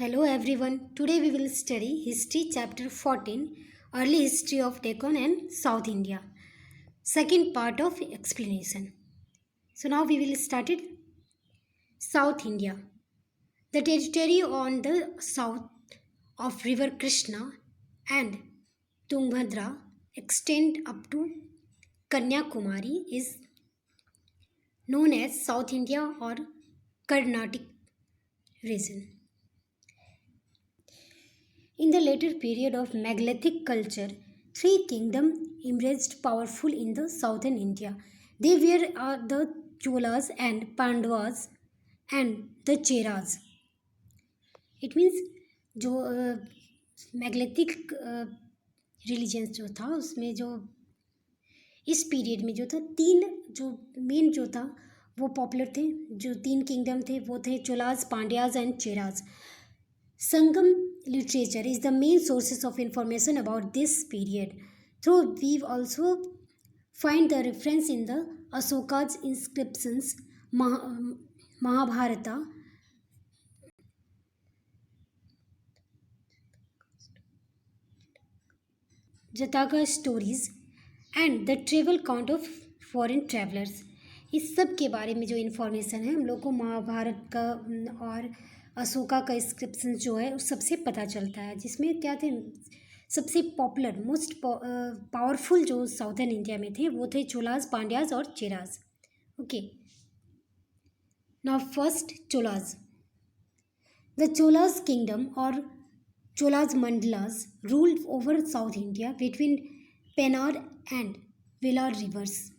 Hello everyone. Today we will study History chapter 14, Early History of Deccan and South India. Second part of explanation. So now we will start it. South India. The territory on the south of river Krishna and Tungabhadra extend up to Kanyakumari is known as South India or Carnatic region. In the later period of megalithic culture, three kingdoms emerged powerful in the southern India. They were the Cholas and Pandavas and the Cheras. It means जो megalithic religions जो था उसमें जो इस period में जो था तीन जो मेन जो था वो पॉपुलर थे। जो तीन किंगडम थे वो थे Cholas, Pandyas and Cheras. Sangam literature is the main sources of information about this period. Though we also find the reference in the Asoka's inscriptions, Mahabharata, Jataka stories and the travel count of foreign travelers. इस सब के बारे में जो information है हम लोग को महाभारत का और अशोका का इंस्क्रिप्शन जो है उस सबसे पता चलता है, जिसमें क्या थे सबसे पॉपुलर मोस्ट पावरफुल जो साउथर्न इंडिया में थे वो थे चोलाज, पांड्याज और Cheras. Okay, now first Cholas. The Cholas kingdom और Cholas mandalas ruled over South India between Penner and Vellar rivers.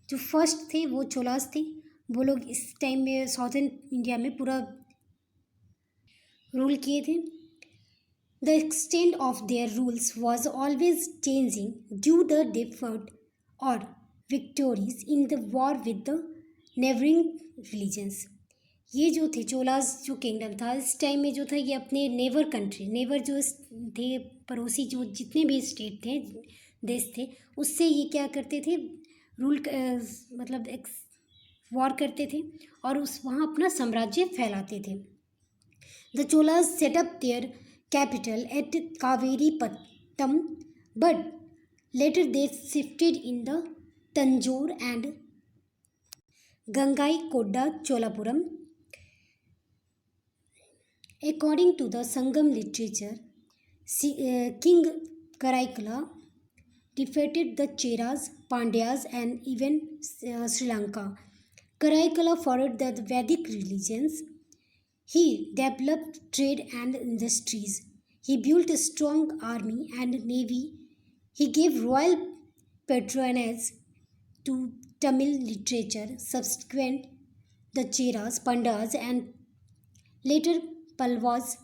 जो फर्स्ट थे वो चोलाज थे. वो लोग इस टाइम में साउथर्न इंडिया में पूरा रूल किए थे. The extent of their rules was always changing due the defeat और victories in the war with the neighbouring religions. ये जो थे चोलाज जो किंगडम था इस टाइम में जो था ये अपने नेबर कंट्री, नेबर जो थे पड़ोसी जो जितने भी स्टेट थे देश थे उससे ये क्या करते थे रूल मतलब वॉर करते थे और उस वहाँ अपना साम्राज्य फैलाते थे. The Cholas set up their capital at Kaveripattam but later they shifted in the Tanjore and Gangaikonda Cholapuram. According to the Sangam literature, King Karaikala defeated the Cheras, Pandyas and even Sri Lanka. Karaikala followed the Vedic religions. He developed trade and industries. He built a strong army and navy. He gave royal patronage to Tamil literature. Subsequent, the Cheras, Pandyas and later Palwas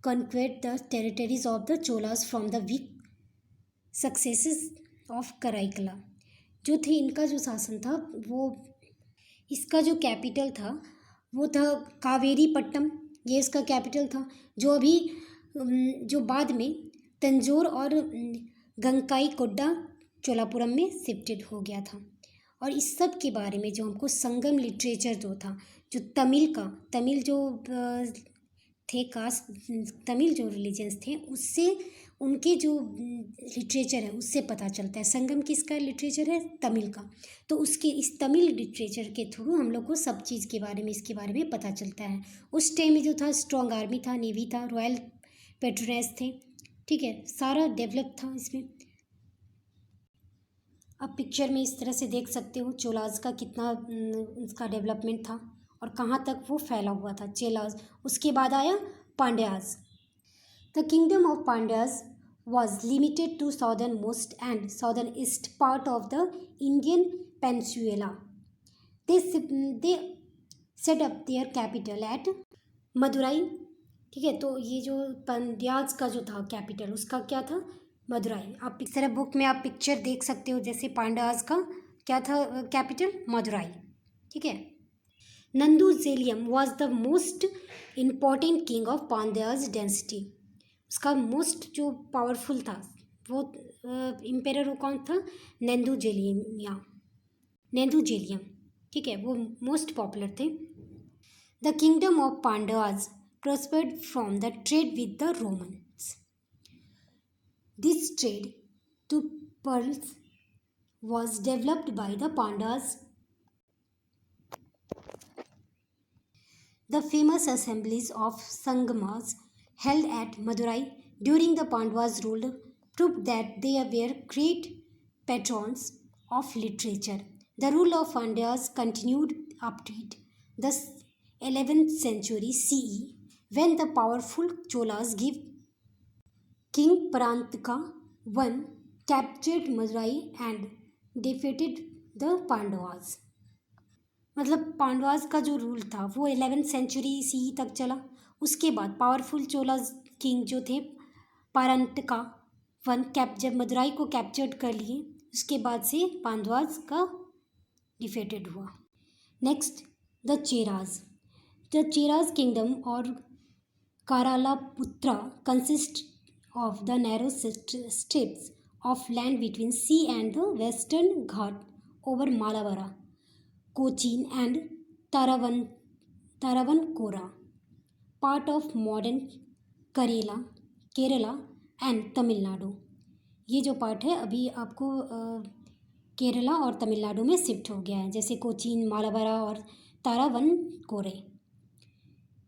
conquered the territories of the Cholas from the weak successes of Karaikala. जो थे इनका जो शासन था वो इसका जो capital था वो था कावेरीपट्टम, ये इसका कैपिटल था जो अभी जो बाद में तंजौर और गंगाईकोंडा चोलापुरम में शिफ्टेड हो गया था. और इस सब के बारे में जो हमको संगम लिटरेचर जो था जो तमिल जो थे कास्ट तमिल जो रिलीजन्स थे उससे उनके जो लिटरेचर है उससे पता चलता है. संगम किसका लिटरेचर है? तमिल का. तो उसके इस तमिल लिटरेचर के थ्रू हम लोग को सब चीज़ के बारे में इसके बारे में पता चलता है. उस टाइम में जो था स्ट्रॉन्ग आर्मी था, नेवी था, रॉयल पेट्रोनेज थे, ठीक है, सारा डेवलप था इसमें. अब पिक्चर में इस तरह से देख सकते हो चोलाज का कितना उसका डेवलपमेंट था और कहाँ तक वो फैला हुआ था चेलाज. उसके बाद आया Pandyas. The kingdom of Pandyas was limited to southern most and southern east part of the Indian peninsula. They set up their capital at Madurai. ठीक है, तो ये जो पांड्याज का जो था कैपिटल उसका क्या था? मदुराई. आप इस तरह बुक में आप पिक्चर देख सकते हो जैसे पांड्याज का क्या था कैपिटल? मदुराई. ठीक है. Nedunjeliyan was the most important king of Pandyas dynasty. उसका मोस्ट जो पावरफुल था वो इम्पेरर वो कौन था? नंदू जेलियम. ठीक है, वो मोस्ट पॉपुलर थे. The kingdom of Pandyas prospered from the trade with the Romans. This trade to pearls was developed by the Pandavas. The famous assemblies of Sangamas held at Madurai during the Pandavas' rule proved that they were great patrons of literature. The rule of Pandavas continued up to the 11th century CE when the powerful Cholas gave King Parantaka I captured Madurai and defeated the Pandavas. मतलब पांडवास का जो rule था वो 11th century C तक चला. उसके बाद powerful चोला king जो थे पारंतका वन जब मदुराई को कैप्चर्ड कर लिए उसके बाद से पांडवास का डिफेटेड हुआ. नेक्स्ट द चेराज किंगडम और कारालापुत्रा consist of the narrow strips of land between sea and the western Ghat over Malabara, Cochin and Taravancore, part of modern Kerala and Tamil Nadu. ये जो पार्ट है अभी आपको केरला और तमिलनाडु में शिफ्ट हो गया है, जैसे कोचीन, मालाबारा और तारावनकोरे.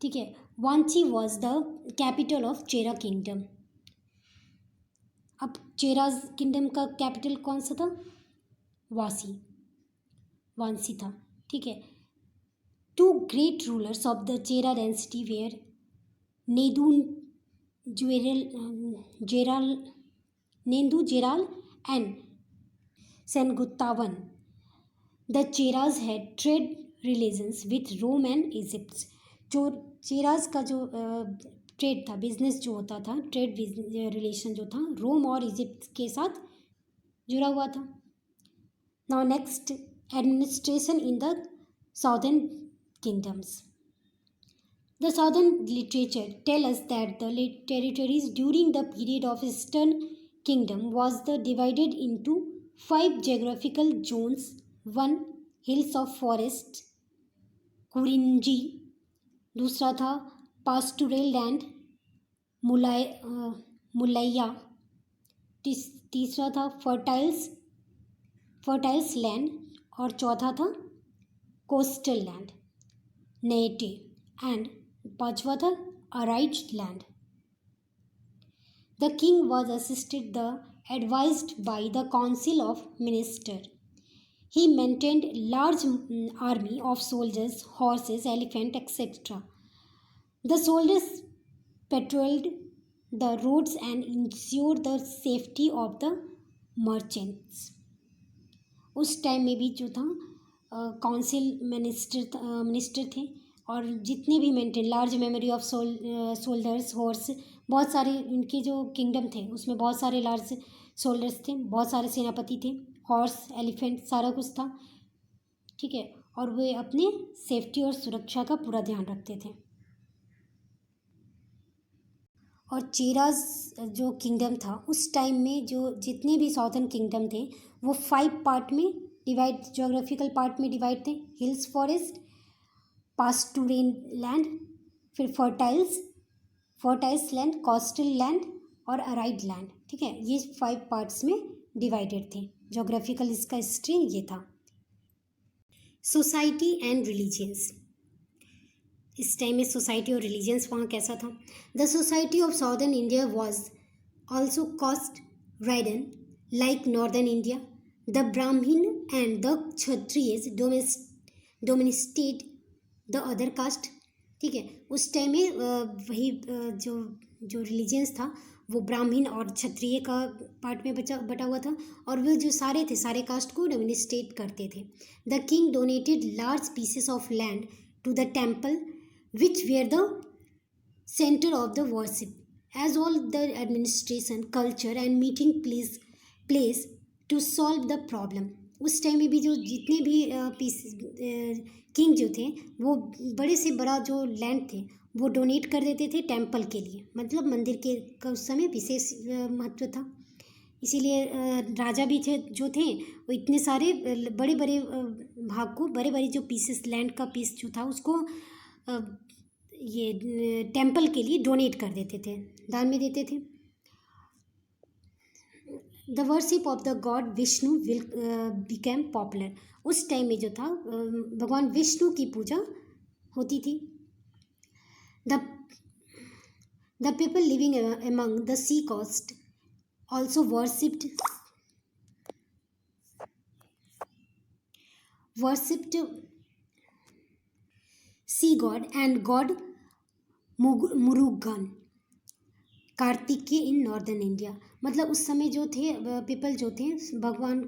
ठीक है. Vanchi was the capital of Chera kingdom. अब चेराज किंगडम का कैपिटल कौन सा था? वांसी था. ठीक है. Two great rulers of the Chera dynasty were Nedunjeral and Senguttuvan. The Cheras had trade relations with Rome and Egypt. जो चेराज का जो ट्रेड था, बिजनेस जो होता था, ट्रेड रिलेशन जो था रोम और इजिप्ट के साथ जुड़ा हुआ था. Now next administration in the southern kingdoms. The southern literature tell us that the territories during the period of Eastern Kingdom was divided into 5 geographical zones. 1. Hills of forest, Kurinji. दूसरा था pastoral land, मुलैया. तीसरा था fertile land और चौथा था coastal land, नेटे. And पांचवा था aired land. The king was assisted advised by the council of minister. He maintained large army of soldiers, horses, elephant, etc. The soldiers patrolled the roads and ensured the safety of the merchants. उस time में भी जो था council minister थे और जितने भी maintain large memory of soldiers, horse, बहुत सारे इनके जो किंगडम थे उसमें बहुत सारे लार्ज सोल्जर्स थे, बहुत सारे सेनापति थे, हॉर्स, एलिफेंट, सारा कुछ था. ठीक है. और वे अपने सेफ्टी और सुरक्षा का पूरा ध्यान रखते थे. और चेराज जो किंगडम था उस टाइम में जो जितने भी साउथर्न किंगडम थे वो 5 पार्ट में डिवाइड, जोग्राफिकल पार्ट में डिवाइड थे. हिल्स फॉरेस्ट, पास्टूरेन लैंड, फिर फर्टाइल्स लैंड, कोस्टल लैंड और अराइड लैंड. ठीक है. ये 5 पार्ट्स में डिवाइडेड थे. जोग्राफिकल इसका हिस्ट्री ये था. Society and religions. इस टाइम में सोसाइटी और रिलीजियंस वहाँ कैसा था? The society of southern India was also caste ridden like northern India. The Brahmin and the Kshatriyas dominated the other caste. ठीक है. उस टाइम में वही जो रिलीजियंस था वो ब्राह्मण और क्षत्रिय का पार्ट में बटा हुआ था और वो जो सारे कास्ट को डोमिनेट करते थे. The king donated large pieces of land to the temple which were the center of the worship, as all the administration, culture and meeting place to solve the problem. उस time में भी जो जितने भी king जो थे वो बड़े से बड़ा जो लैंड थे वो डोनेट कर देते थे टेम्पल के लिए. मतलब मंदिर के का उस समय विशेष महत्व था. इसीलिए राजा भी थे जो थे वो इतने सारे बड़े भाग को, बड़े जो पीसेस लैंड का पीस जो था उसको ये टेम्पल के लिए डोनेट कर देते थे, दान में देते थे। The worship of the god Vishnu will became popular. उस टाइम में जो था भगवान विष्णु की पूजा होती थी। The people living among the sea coast also worshipped sea god and god Murugan Kartikeya in northern India. मतलब उस समय जो थे पीपल जो थे भगवान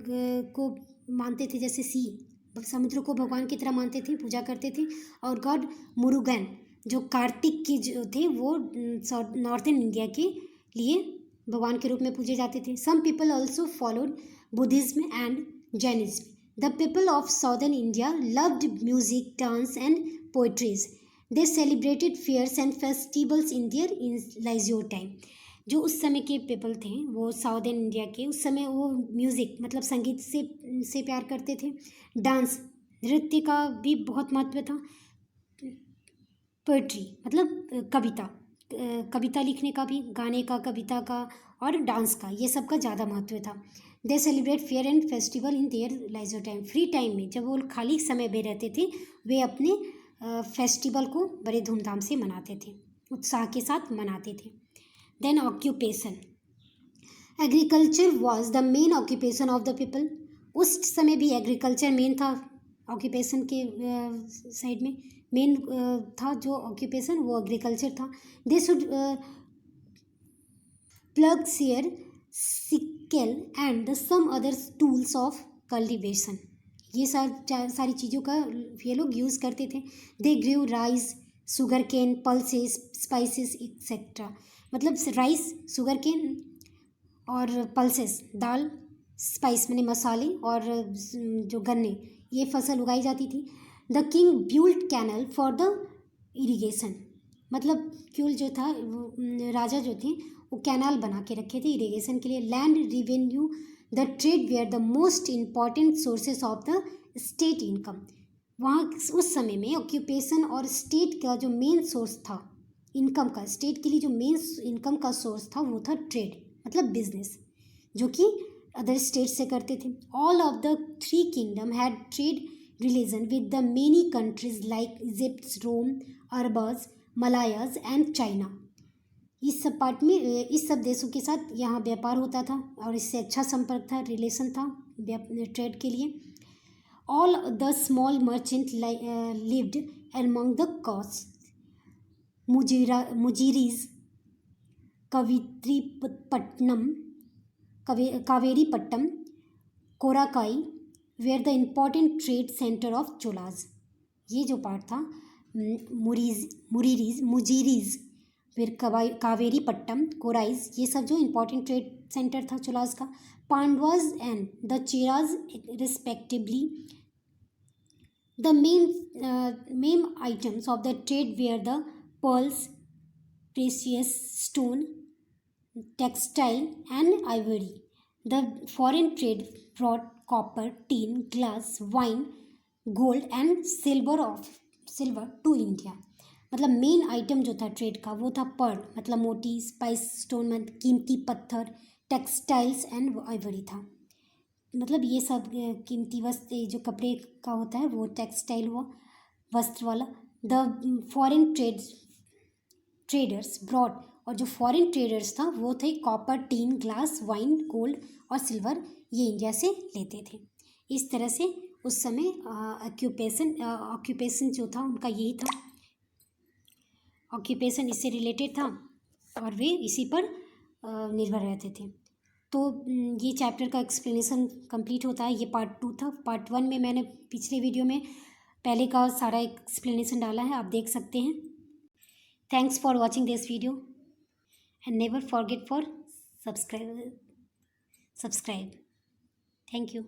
को मानते थे, जैसे सी समुद्र को भगवान की तरह मानते थे, पूजा करते थे। और गॉड मुरुगन जो कार्तिक के जो थे वो नॉर्थन इंडिया के लिए भगवान के रूप में पूजे जाते थे। Some people also followed Buddhism and Jainism. The people of southern India loved music, dance and poetries. They celebrated fairs and festivals in their leisure time. जो उस समय के पीपल थे वो साउदर्न इंडिया के, उस समय वो म्यूज़िक मतलब संगीत से प्यार करते थे। डांस नृत्य का भी बहुत महत्व था। पोइट्री मतलब कविता लिखने का भी, गाने का, कविता का और डांस का, ये सब का ज़्यादा महत्व था। They celebrate fair and festival in their leisure time. Free time में जब वो खाली समय में रहते थे वे अपने फेस्टिवल को बड़े धूमधाम से मनाते थे, उत्साह के साथ मनाते थे। Then occupation. Agriculture was the main occupation of the people. उस समय भी एग्रीकल्चर मेन था, ऑक्यूपेशन के साइड में मेन था जो ऑक्यूपेशन वो एग्रीकल्चर था। They should ploughshare sickle and the some other tools of cultivation. ये सारी चीज़ों का ये लोग यूज़ करते थे। They grew rice, sugar cane, pulses, spices etcetera. मतलब राइस, शुगर केन और पल्सेस दाल, स्पाइस माने मसाले और जो गन्ने, ये फसल उगाई जाती थी। The king built canal for the irrigation. मतलब क्यूल जो था राजा जो थे वो कैनाल बना के रखे थे इरीगेशन के लिए। Land revenue the trade were the most important sources of the state income. वहाँ उस समय में ऑक्यूपेशन और स्टेट का जो मेन सोर्स था इनकम का, स्टेट के लिए जो मेन इनकम का सोर्स था वो था ट्रेड मतलब बिजनेस, जो कि अदर स्टेट से करते थे। All of the three kingdom had trade relation with the many countries like Egypt, Rome, Arabs, Malayas and China. इस सब पार्ट में इस सब देशों के साथ यहाँ व्यापार होता था और इससे अच्छा संपर्क था, रिलेशन था ट्रेड के लिए। All the small merchant lived among the coast. Muziris, Kaveripattam, Korkai were the important trade centre of Cholas. ये जो पार्ट था मुजीरीज फिर कावेरीपट्टम, कोराइज, ये सब जो इम्पॉर्टेंट ट्रेड सेंटर था चोलाज का। Pandavas and the Cheras respectively. The main items of the trade were the pearls, precious stone, textile and ivory. The foreign trade brought copper, tin, glass, wine, gold and silver to India. मतलब main item जो था trade का वो था Perl मतलब मोती, spice stone मतलब कीमती पत्थर, टेक्सटाइल्स एंड आइवरी था। मतलब ये सब कीमती वस्त्र जो कपड़े का होता है वो टेक्सटाइल हुआ, वस्त्र वाला। द फॉरेन ट्रेडर्स ब्रॉड, और जो फॉरेन ट्रेडर्स था वो थे copper, tin, glass, wine, gold और सिल्वर, ये इंडिया से लेते थे। इस तरह से उस समय ऑक्यूपेशन जो था उनका यही था, ऑक्यूपेशन इससे रिलेटेड था और वे इसी पर निर्भर रहते थे। तो ये चैप्टर का एक्सप्लेनेशन कंप्लीट होता है। ये पार्ट 2 था। पार्ट 1 में मैंने पिछले वीडियो में पहले का सारा एक्सप्लेनेशन डाला है, आप देख सकते हैं। Thanks for watching this video and never forget for subscribe. Thank you.